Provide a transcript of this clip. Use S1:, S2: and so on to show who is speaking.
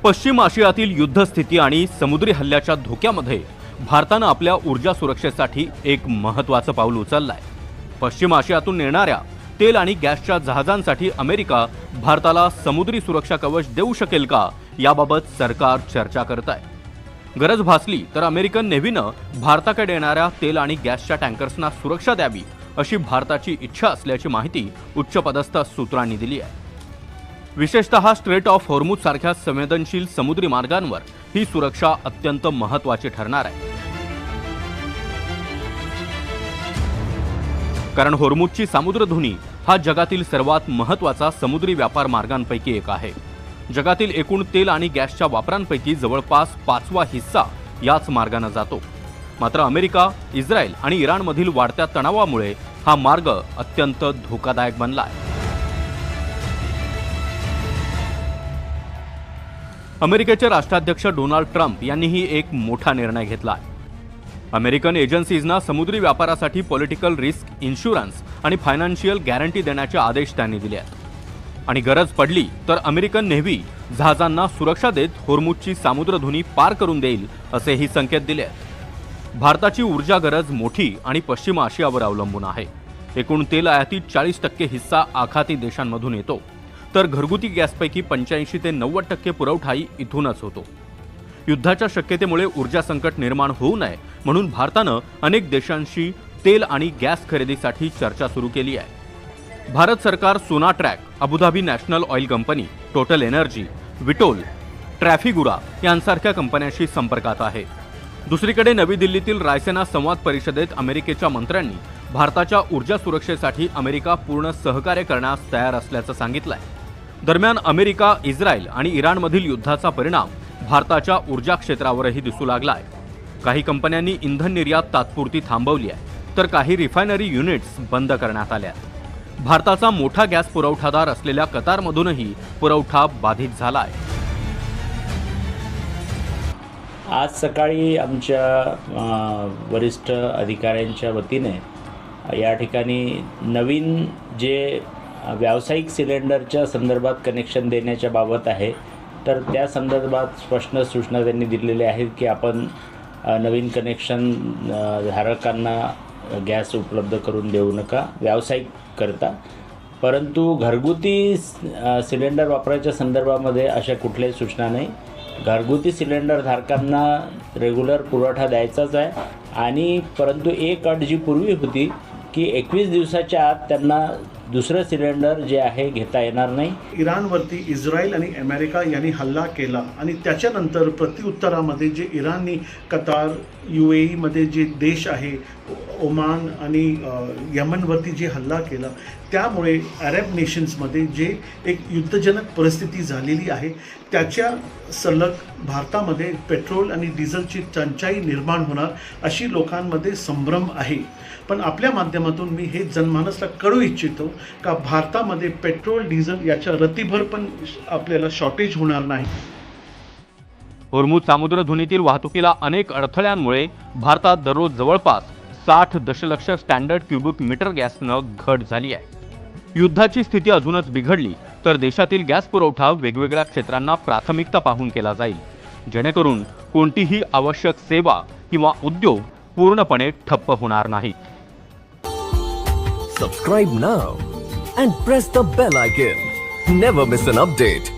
S1: पश्चिम आशियातील युद्धस्थिती आणि समुद्री हल्ल्याच्या धोक्यामध्ये भारतानं आपल्या ऊर्जा सुरक्षेसाठी एक महत्त्वाचं पाऊल उचललंय। पश्चिम आशियातून येणाऱ्या तेल आणि गॅसच्या जहाजांसाठी अमेरिका भारताला समुद्री सुरक्षा कवच देऊ शकेल का याबाबत सरकार चर्चा करत आहे। गरज भासली तर अमेरिकन नेव्हीनं भारताकडे येणाऱ्या तेल आणि गॅसच्या टँकर्सना सुरक्षा द्यावी अशी भारताची इच्छा असल्याची माहिती उच्चपदस्थ सूत्रांनी दिली आहे। विशेषतः स्ट्रेट ऑफ हॉर्मुझ सारख्या संवेदनशील समुद्री मार्गांवर ही सुरक्षा अत्यंत महत्त्वाची ठरणार आहे, कारण हॉर्मुझची सामुद्रधुनी हा जगातील सर्वात महत्त्वाचा समुद्री व्यापार मार्गांपैकी एक आहे। जगातील एकूण तेल आणि गॅसच्या वापरांपैकी जवळपास 5वा हिस्सा याच मार्गाने जातो। मात्र अमेरिका, इस्रायल आणि इराणमधील वाढत्या तणावामुळे हा मार्ग अत्यंत धोकादायक बनला आहे। अमेरिकेचे राष्ट्राध्यक्ष डोनाल्ड ट्रम्प यांनीही एक मोठा निर्णय घेतला आहे। अमेरिकन एजन्सीजना समुद्री व्यापारासाठी पॉलिटिकल रिस्क इन्शुरन्स आणि फायनान्शियल गॅरंटी देण्याचे आदेश त्यांनी दिले आहेत आणि गरज पडली तर अमेरिकन नेव्ही जहाजांना सुरक्षा देत हॉर्मुझची सामुद्रधुनी पार करून देईल असेही संकेत दिले आहेत। भारताची ऊर्जा गरज मोठी आणि पश्चिम आशियावर अवलंबून आहे। एकूण तेल आयातीत 40% हिस्सा आखाती देशांमधून येतो, तर घरगुती गॅसपैकी 85 ते 90% पुरवठाही इथूनच होतो। युद्धाच्या शक्यतेमुळे ऊर्जा संकट निर्माण होऊ नये म्हणून भारतानं अनेक देशांशी तेल आणि गॅस खरेदीसाठी चर्चा सुरू केली आहे। भारत सरकार Sonatrach, Abu Dhabi national oil company, Total Energy, Vitol, Trafigura यांसारख्या कंपन्यांशी संपर्कात आहे। दुसरीकडे नवी दिल्लीतील रायसेना संवाद परिषदेत अमेरिकेच्या मंत्र्यांनी भारताच्या ऊर्जा सुरक्षेसाठी अमेरिका पूर्ण सहकार्य करण्यास तयार असल्याचं सांगितलंय। दरम्यान अमेरिका, इस्रायल आणि इराणमधील युद्धाचा परिणाम भारताच्या ऊर्जा क्षेत्रावरही दिसू लागला आहे। काही कंपन्यांनी इंधन निर्यात तात्पुरती थांबवली आहे, तर काही रिफायनरी युनिट्स बंद करण्यात आल्या आहेत। भारताचा मोठा गॅस पुरवठादार असलेल्या कतारमधूनही पुरवठा बाधित झाला आहे।
S2: आज सकाळी आमच्या वरिष्ठ अधिकाऱ्यांच्या वतीने या ठिकाणी नवीन जे व्यावसायिक सिलेंडरच्या संदर्भात कनेक्शन देण्याच्या बाबत आहे, तर त्या संदर्भात स्पष्ट सूचना त्यांनी दिलेल्या आहेत की आपण नवीन कनेक्शन धारकांना गॅस उपलब्ध करून देऊ नका व्यावसायिक करता, परंतु घरगुती सिलेंडर वापरायच्या संदर्भामध्ये अशा कुठल्याही सूचना नाही। घरगुती सिलेंडर धारकांना रेग्युलर पुरवठा द्यायचाच आहे आणि परंतु एक अट जी पूर्वी होती की 21 दिवसाच्या आत त्यांना दुसरं सिलेंडर जे आहे घेता येणार नाही।
S3: इराणवरती इस्रायल आणि अमेरिका यांनी हल्ला केला आणि त्याच्यानंतर प्रत्युत्तरामध्ये जे इराणनी कतार, UAE मध्ये जे देश आहे, ओमान आणि यमनवरती जे हल्ला केला, त्यामुळे अरब नेशन्समध्ये जे एक युद्धजनक परिस्थिती झालेली आहे, त्याच्या सलग भारतामध्ये पेट्रोल आणि डिझेलची टंचाई निर्माण होणार अशी लोकांमध्ये संभ्रम आहे। पण आपल्या माध्यमातून मी हे जनमानसला कळू इच्छितो का भारतामध्ये पेट्रोल डिझेल याच्या रतीभर पण आपल्याला शॉर्टेज होणार नाही।
S1: हॉर्मुझ सामुद्रधुनीतील वाहतुकीला अनेक अडथळ्यांमुळे भारतात दररोज जवळपास 60 दशलक्ष स्टँडर्ड क्युबिक मीटर गॅसनं घट झाली आहे। युद्धाची स्थिती अजूनच बिघडली तर देशातील गॅस पुरवठा वेगवेगळ्या क्षेत्रांना प्राथमिकता पाहून केला जाईल, जेणेकरून कोणतीही आवश्यक सेवा किंवा उद्योग पूर्णपणे ठप्प होणार नाहीत।
S4: Subscribe now and press the bell icon. Never miss an update.